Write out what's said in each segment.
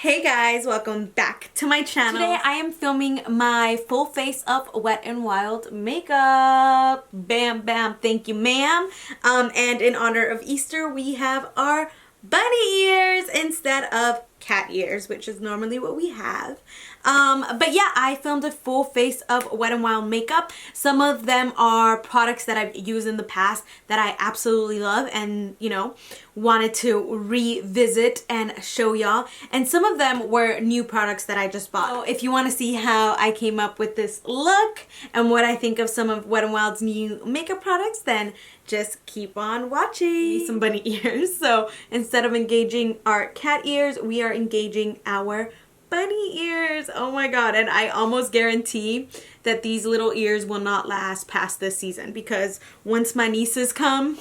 Hey guys, welcome back to my channel. Today I am filming my full face of Wet n Wild makeup. Bam bam, thank you ma'am. And in honor of Easter we have our bunny ears instead of cat ears, which is normally what we have. But yeah, I filmed a full face of Wet n Wild makeup. Some of them are products that I've used in the past that I absolutely love and, you know, wanted to revisit and show y'all. And some of them were new products that I just bought. So if you want to see how I came up with this look and what I think of some of Wet n Wild's new makeup products, then just keep on watching. Some bunny ears. So instead of engaging our cat ears, we are engaging our bunny ears. Oh my god. And I almost guarantee that these little ears will not last past this season, because once my nieces come,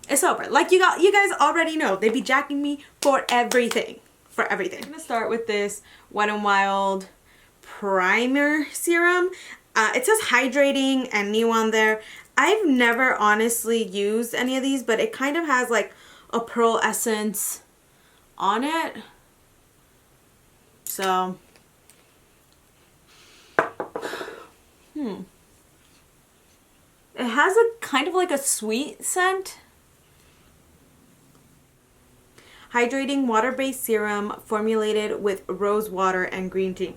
it's over. Like you guys already know, they be jacking me for everything. For everything. I'm gonna start with this Wet n Wild primer serum. It says hydrating and new on there. I've never honestly used any of these, but it kind of has like a pearl essence on it. So, it has a kind of like a sweet scent. Hydrating water-based serum formulated with rose water and green tea.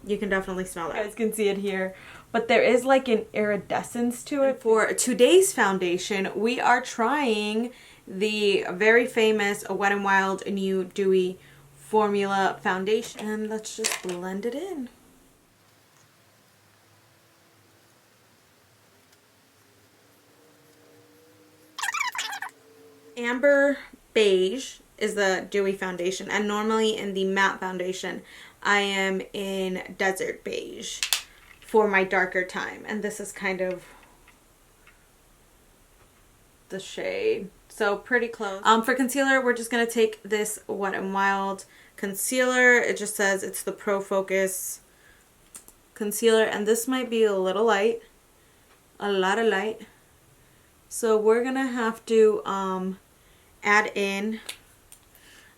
You can definitely smell it. You guys can see it here. But there is like an iridescence to it. For today's foundation, we are trying the very famous Wet n Wild new Dewy formula foundation. And let's just blend it in. Amber Beige is the Dewy foundation, and normally in the matte foundation I am in Desert Beige for my darker time, and this is kind of the shade, so pretty close. For concealer, we're just gonna take this Wet n Wild concealer. It just says it's the Pro Focus concealer, and this might be a little light, a lot of light, so we're gonna have to add in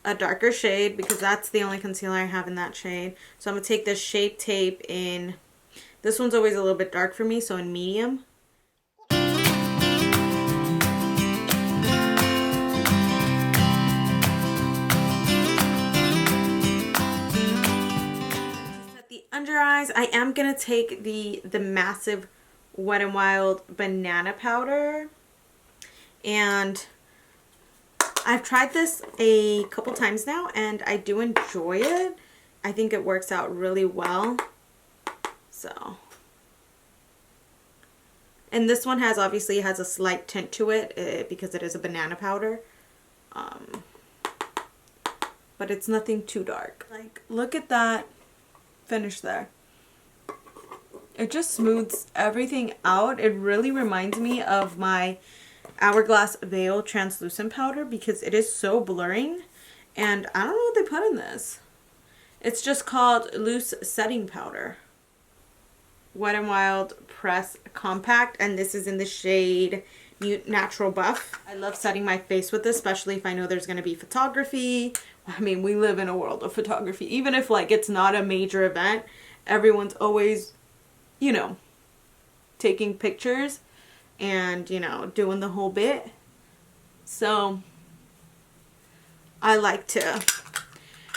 a darker shade because that's the only concealer I have in that shade. So I'm gonna take this Shape Tape in, this one's always a little bit dark for me, so in medium. Set the under eyes. I am gonna take the massive Wet n Wild banana powder, and I've tried this a couple times now and I do enjoy it. I think it works out really well. So, and this one has, obviously has a slight tint to it because it is a banana powder. But it's nothing too dark. Like, look at that finish there. It just smooths everything out. It really reminds me of my Hourglass Veil translucent powder because it is so blurring, and I don't know what they put in this. It's just called loose setting powder. Wet n Wild Press Compact, and this is in the shade Natural Buff. I love setting my face with this, especially if I know there's going to be photography. I mean, we live in a world of photography. Even if like it's not a major event, everyone's always, you know, taking pictures and, you know, doing the whole bit. So I like to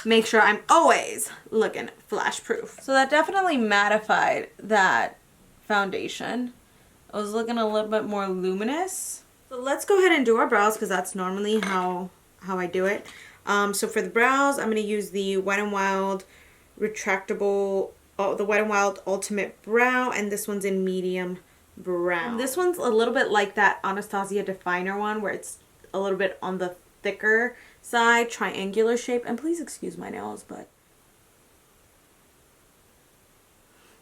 make sure I'm always looking flash proof. So that definitely mattified that foundation. I was looking a little bit more luminous. So let's go ahead and do our brows because that's normally how I do it. So for the brows, I'm going to use the Wet n Wild Retractable, the Wet n Wild Ultimate Brow, and this one's in medium brown. This one's a little bit like that Anastasia Definer one where it's a little bit on the thicker side, triangular shape, and please excuse my nails, but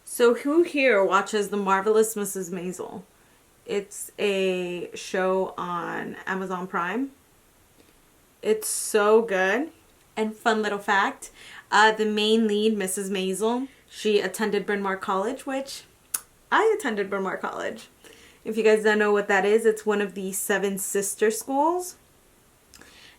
so who here watches The Marvelous Mrs. Maisel? It's a show on Amazon Prime. It's so good. And fun little fact, the main lead, Mrs. Maisel, she attended Bryn Mawr College, which I attended Bryn Mawr College. If you guys don't know what that is, it's one of the 7 sister schools.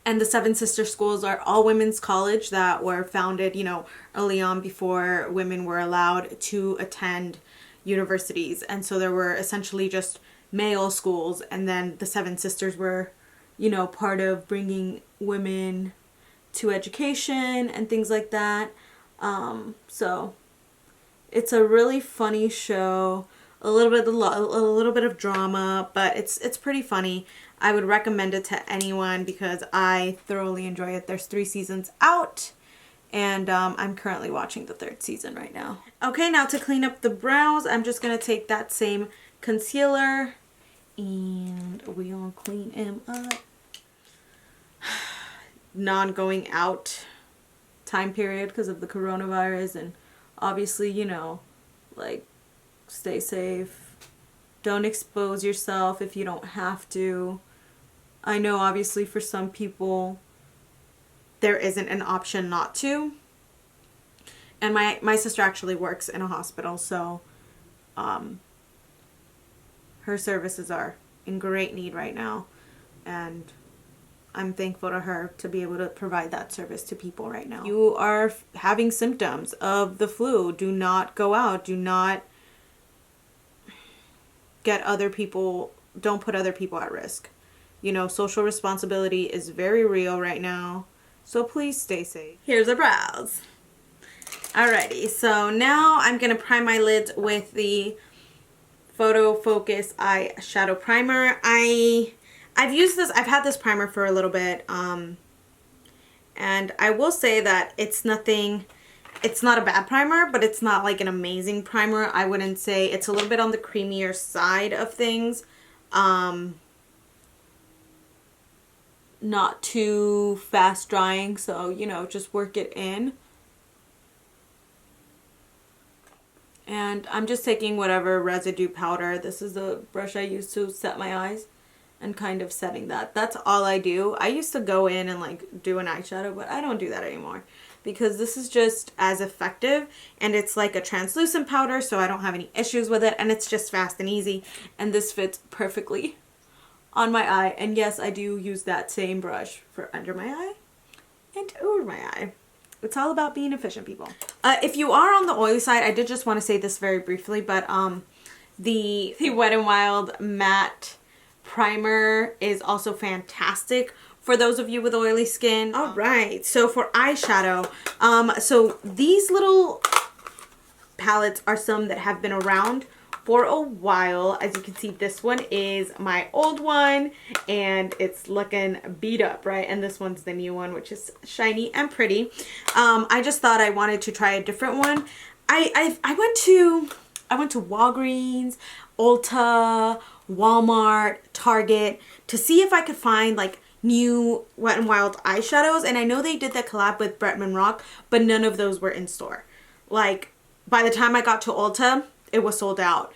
And the Seven Sister Schools are all women's college that were founded, you know, early on before women were allowed to attend universities. And so there were essentially just male schools, and then the Seven Sisters were, you know, part of bringing women to education and things like that. So it's a really funny show, a little bit of drama, but it's pretty funny. I would recommend it to anyone because I thoroughly enjoy it. There's 3 seasons out, and I'm currently watching the 3rd season right now. Okay, now to clean up the brows, I'm just gonna take that same concealer and we'll clean him up. Non-going out time period because of the coronavirus, and obviously, you know, like, stay safe. Don't expose yourself if you don't have to. I know obviously for some people there isn't an option not to. And my sister actually works in a hospital, so her services are in great need right now, and I'm thankful to her to be able to provide that service to people right now. You are having symptoms of the flu. Do not go out. Do not get other people, don't put other people at risk. You know, social responsibility is very real right now, so please stay safe. Here's our brows. Alrighty, so now I'm going to prime my lids with the Photo Focus Eyeshadow Primer. I've used this, I've had this primer for a little bit, and I will say that it's not a bad primer, but it's not like an amazing primer. I wouldn't say, it's a little bit on the creamier side of things. Not too fast drying, so, you know, just work it in. And I'm just taking whatever residue powder. This is the brush I use to set my eyes, and kind of setting that. That's all I do. I used to go in and like do an eyeshadow, but I don't do that anymore because this is just as effective, and it's like a translucent powder, so I don't have any issues with it, and it's just fast and easy, and this fits perfectly on my eye. And yes, I do use that same brush for under my eye and over my eye. It's all about being efficient, people. If you are on the oily side, I did just want to say this very briefly, but the Wet n Wild matte primer is also fantastic for those of you with oily skin. All right, so for eyeshadow, so these little palettes are some that have been around for a while. As you can see, this one is my old one and it's looking beat up, right? And this one's the new one, which is shiny and pretty. I just thought I wanted to try a different one. I went to Walgreens, Ulta, Walmart, Target to see if I could find like new Wet n Wild eyeshadows, and I know they did the collab with Bretman Rock, but none of those were in store. Like, by the time I got to Ulta, it was sold out.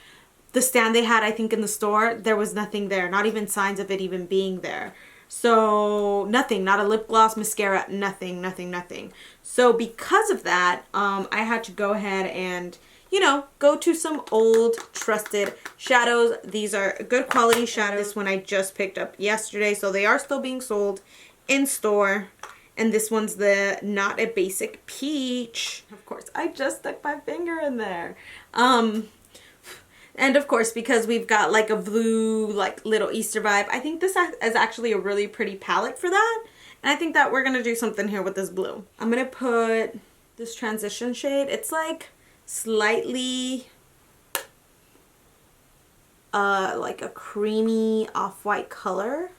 The stand they had, I think, in the store, there was nothing there, not even signs of it even being there. So nothing, not a lip gloss, mascara, nothing. So because of that, I had to go ahead and, you know, go to some old trusted shadows. These are good quality shadows. This one I just picked up yesterday, so they are still being sold in store. And this one's the Not a Basic Peach. Of course, I just stuck my finger in there. And of course, because we've got like a blue, like little Easter vibe, I think this is actually a really pretty palette for that. And I think that we're going to do something here with this blue. I'm going to put this transition shade. It's like slightly like a creamy off-white color.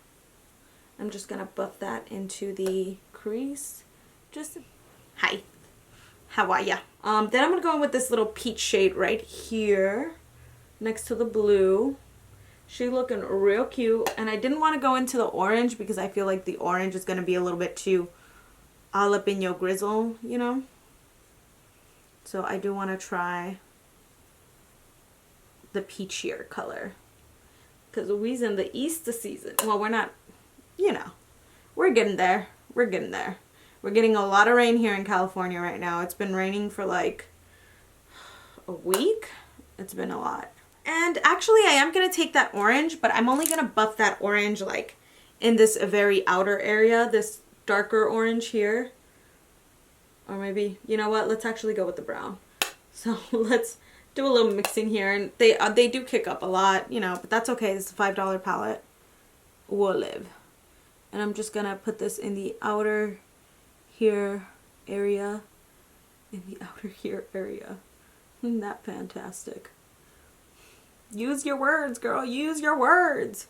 I'm just going to buff that into the crease. Just, hi, how are ya? Then I'm going to go in with this little peach shade right here next to the blue. She's looking real cute, and I didn't want to go into the orange because I feel like the orange is going to be a little bit too all up in your grizzle, you know? So I do want to try the peachier color because we's in the Easter season. Well, we're not, you know, we're getting there. We're getting there. We're getting a lot of rain here in California right now. It's been raining for like a week. It's been a lot. And actually I am going to take that orange, but I'm only going to buff that orange like in this very outer area, this darker orange here. Or maybe, you know what, let's actually go with the brown. So let's do a little mixing here, and they do kick up a lot, you know, but that's okay. It's a $5 palette. Will live. And I'm just gonna put this in the outer here area. In the outer here area. Isn't that fantastic? Use your words, girl. Use your words.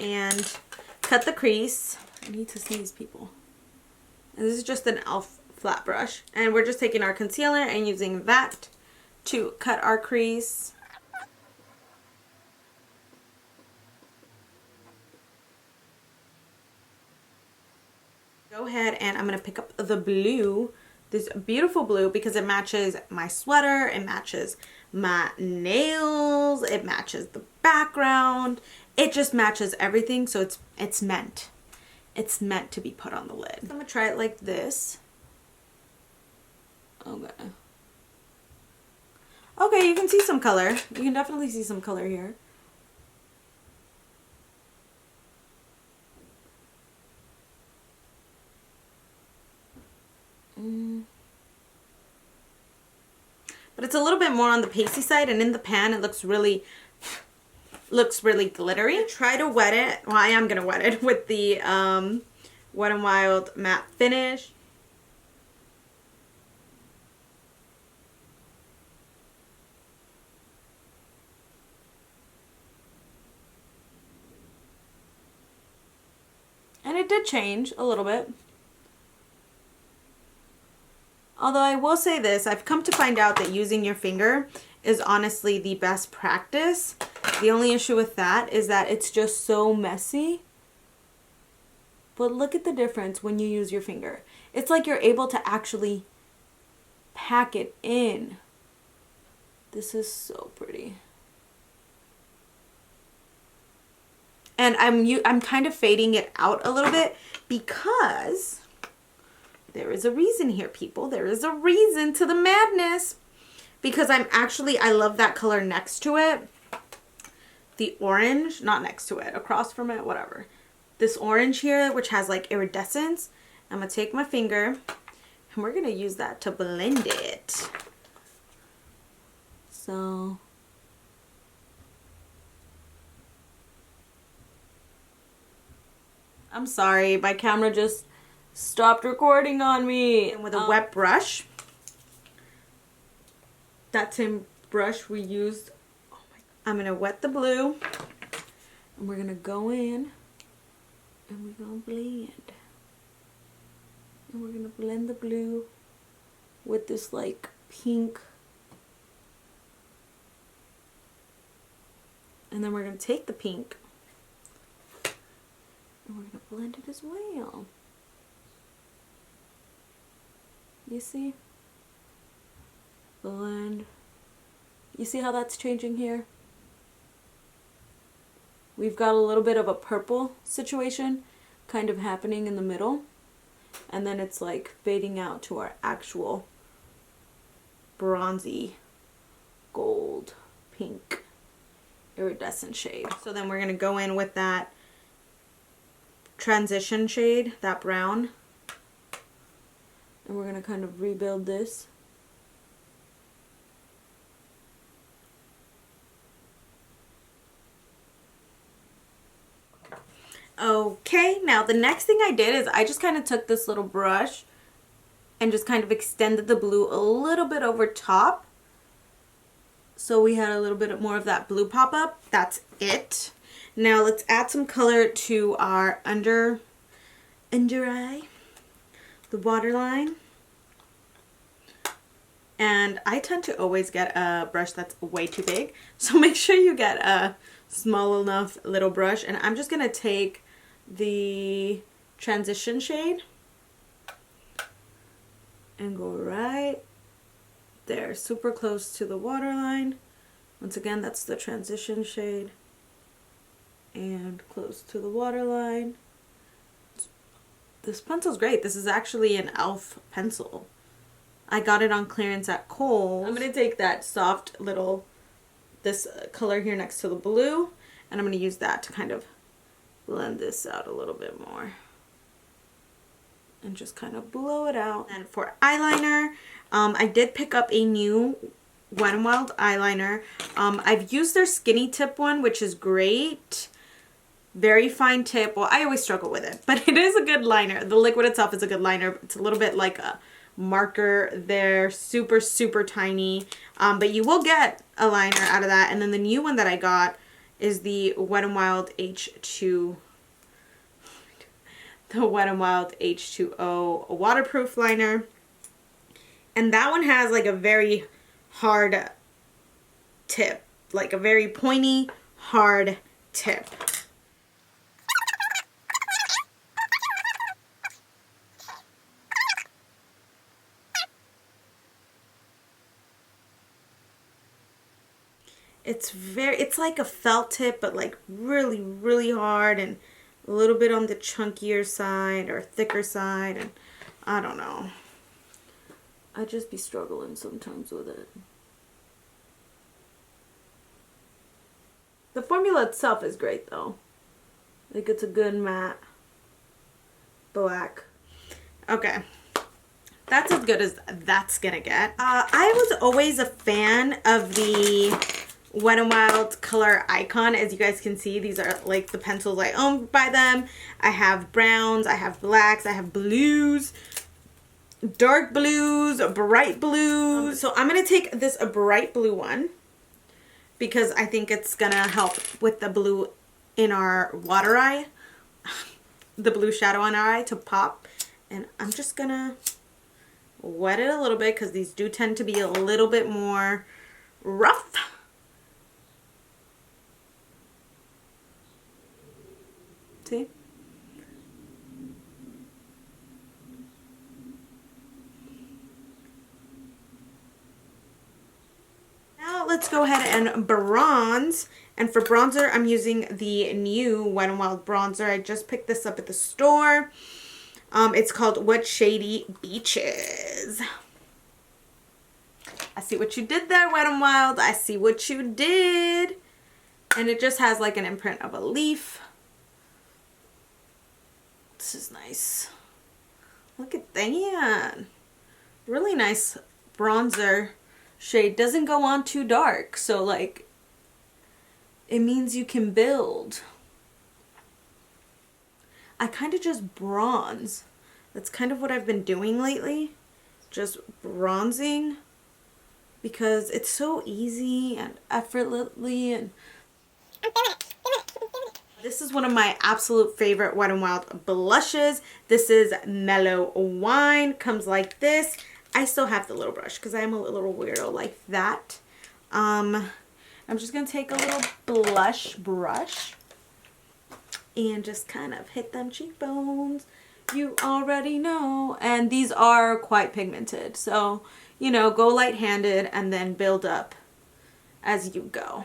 And cut the crease. I need to sneeze, people. And this is just an e.l.f. flat brush, and we're just taking our concealer and using that to cut our crease. Go ahead and I'm going to pick up the blue, this beautiful blue, because it matches my sweater, it matches my nails, it matches the background. It just matches everything, so it's meant to be put on the lid. So I'm gonna try it like this. Okay. Okay, you can see some color. You can definitely see some color here. But it's a little bit more on the pasty side, and in the pan it looks really glittery. Try to wet it. Well, I am gonna wet it with the Wet n Wild matte finish. And it did change a little bit. Although I will say this, I've come to find out that using your finger is honestly the best practice. The only issue with that is that it's just so messy. But look at the difference when you use your finger. It's like you're able to actually pack it in. This is so pretty. And I'm kind of fading it out a little bit because there is a reason here, people. There is a reason to the madness. Because I love that color next to it. The orange, not next to it, across from it, whatever. This orange here, which has like iridescence. I'm going to take my finger and we're going to use that to blend it. So I'm sorry, my camera just stopped recording on me. And with a wet brush, that same brush we used, I'm going to wet the blue and we're going to go in and we're going to blend. And we're going to blend the blue with this like pink. And then we're going to take the pink and we're going to blend it as well. You see? Blend. You see how that's changing here? We've got a little bit of a purple situation kind of happening in the middle. And then it's like fading out to our actual bronzy gold pink iridescent shade. So then we're going to go in with that transition shade, that brown. And we're going to kind of rebuild this. Okay, now the next thing I did is I just kind of took this little brush and just kind of extended the blue a little bit over top. So we had a little bit more of that blue pop up. That's it. Now let's add some color to our under eye, the waterline. And I tend to always get a brush that's way too big. So make sure you get a small enough little brush. And I'm just going to take the transition shade. and go right there, super close to the waterline. Once again, that's the transition shade. And close to the waterline. This pencil's great. This is actually an e.l.f. pencil. I got it on clearance at Kohl's. I'm going to take that soft little, this color here next to the blue, and I'm going to use that to kind of blend this out a little bit more. And just kind of blow it out. And for eyeliner, I did pick up a new Wet n Wild eyeliner. I've used their skinny tip one, which is great. Very fine tip. Well, I always struggle with it, but it is a good liner. The liquid itself is a good liner. It's a little bit like a marker. They're super, super tiny, but you will get a liner out of that. And then the new one that I got is the Wet n Wild H2, the Wet n Wild H2O waterproof liner. And that one has like a very hard tip, like a very pointy, hard tip. It's like a felt tip, but like really, really hard and a little bit on the chunkier side or thicker side, and I don't know. I just be struggling sometimes with it. The formula itself is great though. Like it's a good matte black. Okay. That's as good as that's gonna get. I was always a fan of the Wet n Wild color Icon. As you guys can see, these are like the pencils I own by them. I have browns, I have blacks, I have blues, dark blues, bright blues. So I'm gonna take this bright blue one because I think it's gonna help with the blue in our water eye, the blue shadow on our eye to pop. And I'm just gonna wet it a little bit because these do tend to be a little bit more rough. See? Now let's go ahead and bronze. And for bronzer, I'm using the new Wet n Wild bronzer. I just picked this up at the store. It's called What Shady Beaches. I see what you did there, Wet n Wild. I see what you did. And it just has like an imprint of a leaf. This is nice. Look at that. Really nice bronzer shade. Doesn't go on too dark. So like, it means you can build. I kind of just bronze. That's kind of what I've been doing lately. Just bronzing. Because it's so easy and effortlessly. And this is one of my absolute favorite Wet n Wild blushes. This is Mellow Wine. Comes like this. I still have the little brush because I'm a little weirdo like that. I'm just going to take a little blush brush and just kind of hit them cheekbones. You already know. And these are quite pigmented. So, you know, go light-handed and then build up as you go.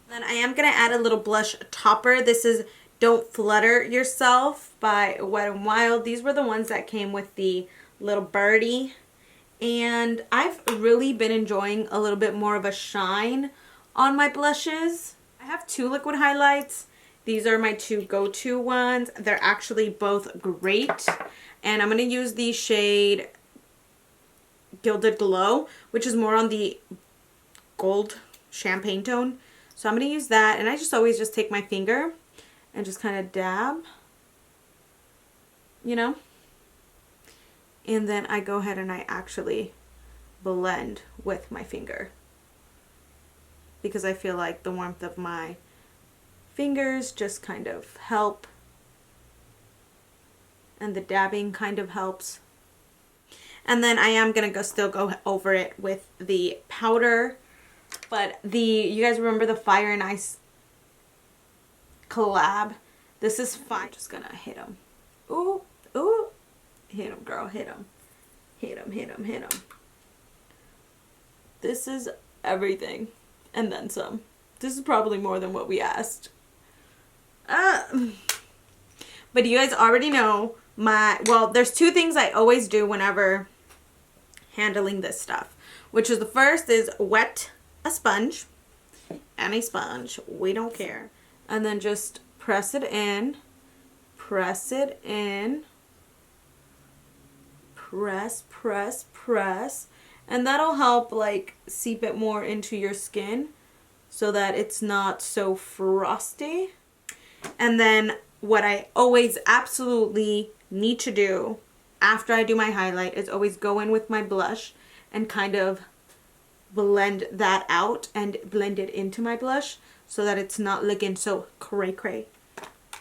Then I am going to add a little blush topper. This is Don't Flutter Yourself by Wet n Wild. These were the ones that came with the little birdie. And I've really been enjoying a little bit more of a shine on my blushes. I have two liquid highlights. These are my two go-to ones. They're actually both great. And I'm going to use the shade Gilded Glow, which is more on the gold champagne tone. So I'm going to use that, and I just always just take my finger and just kind of dab, you know, and then I go ahead and I actually blend with my finger because I feel like the warmth of my fingers just kind of help, and the dabbing kind of helps. And then I am going to still go over it with the powder. But you guys remember the Fire and Ice collab? This is fine. Just gonna hit them. Ooh, ooh. Hit them, girl, hit them. Hit 'em, hit 'em, hit 'em. This is everything. And then some. This is probably more than what we asked. But you guys already know well, there's two things I always do whenever handling this stuff. Which is the first is wet a sponge. Any sponge. We don't care. And then just press it in. Press it in. Press, press, press. And that'll help like seep it more into your skin so that it's not so frosty. And then what I always absolutely need to do after I do my highlight is always go in with my blush and kind of blend that out and blend it into my blush so that it's not looking so cray cray.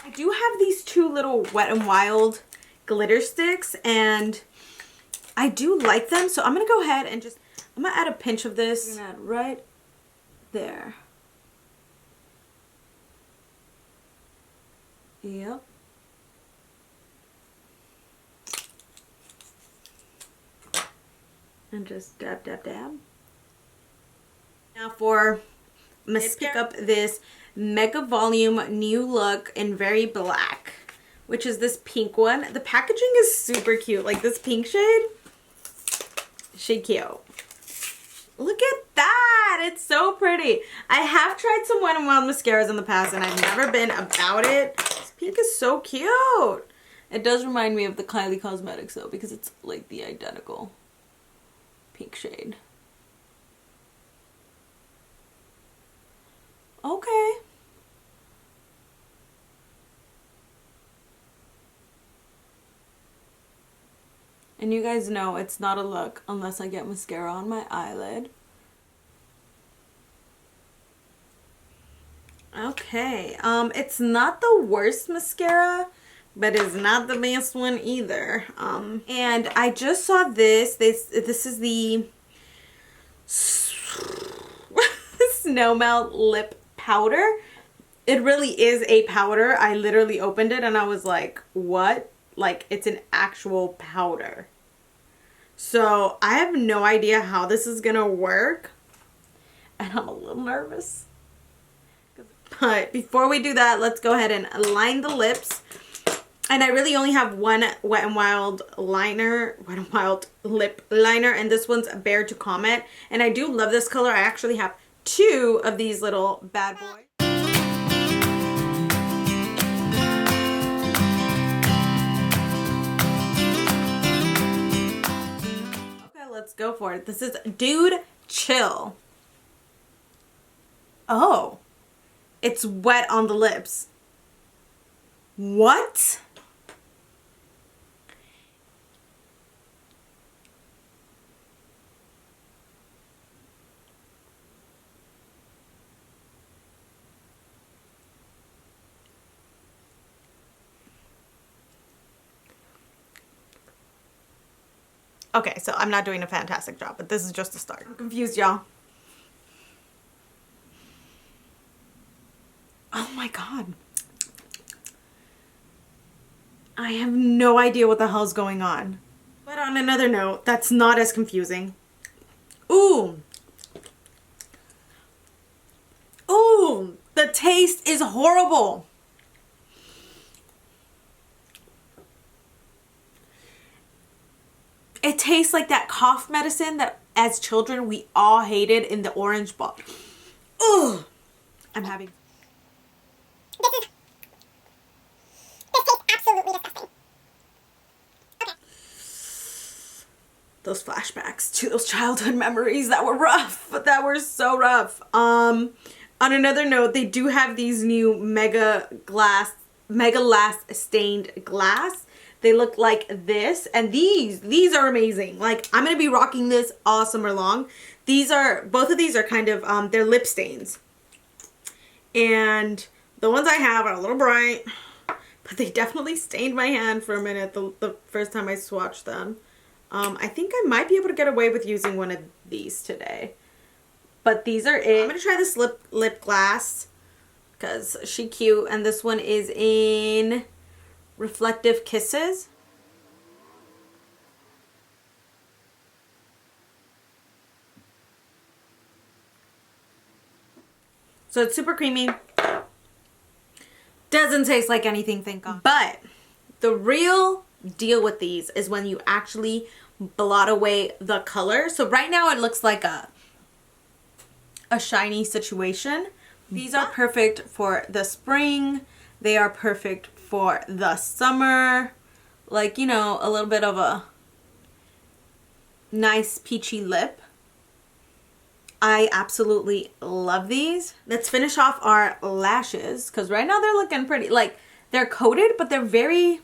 I do have these two little Wet n Wild glitter sticks and I do like them, so I'm gonna go ahead and I'm gonna add a pinch of this. I'm gonna add right there. Yep. And just dab, dab, dab. Now for, I'm gonna pick up this Mega Volume New Look in Very Black, which is this pink one. The packaging is super cute. Like this pink shade, cute. Look at that. It's so pretty. I have tried some Wet n Wild mascaras in the past and I've never been about it. This pink is so cute. It does remind me of the Kylie Cosmetics though, because it's like the identical pink shade. Okay. And you guys know it's not a look unless I get mascara on my eyelid. Okay, it's not the worst mascara, but it's not the best one either. And I just saw this. This is the Snowmelt lip powder. It really is a powder. I literally opened it and I was like, what? Like, it's an actual powder. So I have no idea how this is gonna work. And I'm a little nervous. But before we do that, let's go ahead and line the lips. And I really only have one Wet n Wild liner, Wet n Wild lip liner, and this one's Bear to Comet. And I do love this color. I actually have two of these little bad boys. Let's go for it. This is Dude Chill. Oh, it's wet on the lips. What? Okay, so I'm not doing a fantastic job, but this is just a start. I'm confused, y'all. Oh my god. I have no idea what the hell's going on. But on another note, that's not as confusing. Ooh. Ooh, the taste is horrible. It tastes like that cough medicine that as children we all hated in the orange bottle. Ugh. I'm having... This tastes absolutely disgusting. Okay. Those flashbacks to those childhood memories that were rough, but that were so rough. On another note, they do have these new MegaLast stained glass. They look like this, and these are amazing. Like, I'm gonna be rocking this all summer long. Both of these are kind of, they're lip stains. And the ones I have are a little bright, but they definitely stained my hand for a minute the first time I swatched them. I think I might be able to get away with using one of these today. But these are it. I'm gonna try this lip glass because she cute, and this one is in Reflective Kisses. So it's super creamy. Doesn't taste like anything, thank God. But the real deal with these is when you actually blot away the color. So right now it looks like a shiny situation. These are perfect for the spring. They are perfect for the summer. Like, you know, a little bit of a nice peachy lip. I absolutely love these. Let's finish off our lashes because right now they're looking pretty. Like, they're coated, but they're very...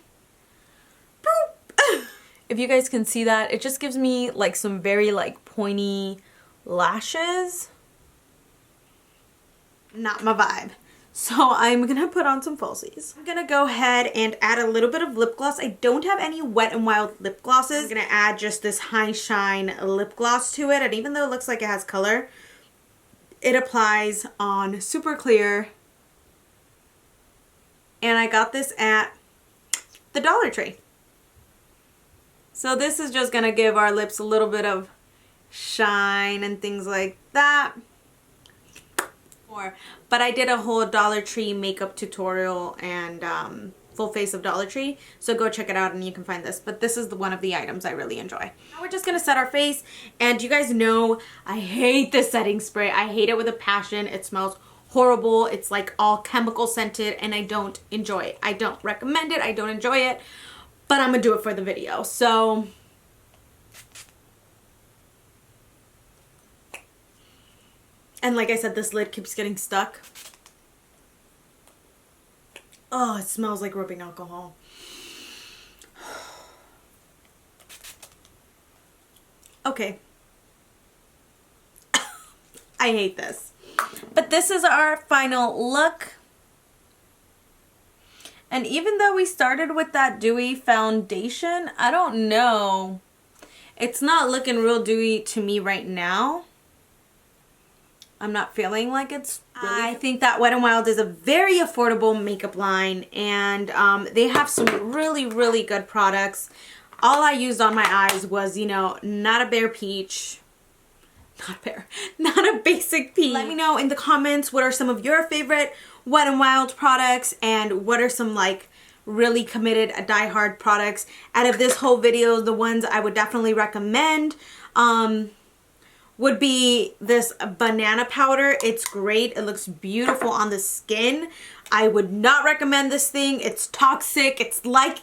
If you guys can see that, it just gives me like some very like pointy lashes. Not my vibe. So I'm gonna put on some falsies. I'm gonna go ahead and add a little bit of lip gloss. I don't have any Wet n Wild lip glosses. I'm gonna add just this High Shine lip gloss to it. And even though it looks like it has color, it applies on super clear. And I got this at the Dollar Tree. So this is just gonna give our lips a little bit of shine and things like that. But I did a whole Dollar Tree makeup tutorial and full face of Dollar Tree, so go check it out and you can find this. But this is one of the items I really enjoy. Now we're just gonna set our face, and you guys know I hate this setting spray. I hate it with a passion. It smells horrible. It's like all chemical scented and I don't enjoy it. I don't recommend it. I don't enjoy it, but I'm gonna do it for the video. So and like I said, this lid keeps getting stuck. Oh, it smells like rubbing alcohol. Okay. I hate this. But this is our final look. And even though we started with that dewy foundation, I don't know. It's not looking real dewy to me right now. I'm not feeling like it's really... I think that Wet n Wild is a very affordable makeup line, and they have some really, really good products. All I used on my eyes was, you know, not a bare peach. Not a basic peach. Let me know in the comments what are some of your favorite Wet n Wild products, and what are some like really committed die-hard products. Out of this whole video, the ones I would definitely recommend would be this banana powder. It's great. It looks beautiful on the skin. I would not recommend this thing. It's toxic. It's like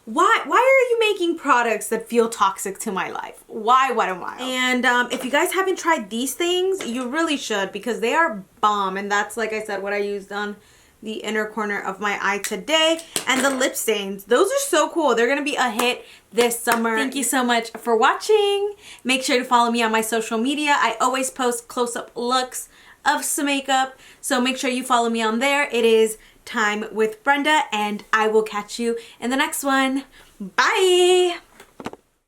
why are you making products that feel toxic to my life? Why Wet n Wild? And if you guys haven't tried these things, you really should, because they are bomb. And that's, like I said, what I used on the inner corner of my eye today. And the lip stains, those are so cool. They're gonna be a hit this summer. Thank you so much for watching. Make sure to follow me on my social media. I always post close-up looks of some makeup, so make sure you follow me on there. It is Time with Brenda, and I will catch you in the next one. Bye!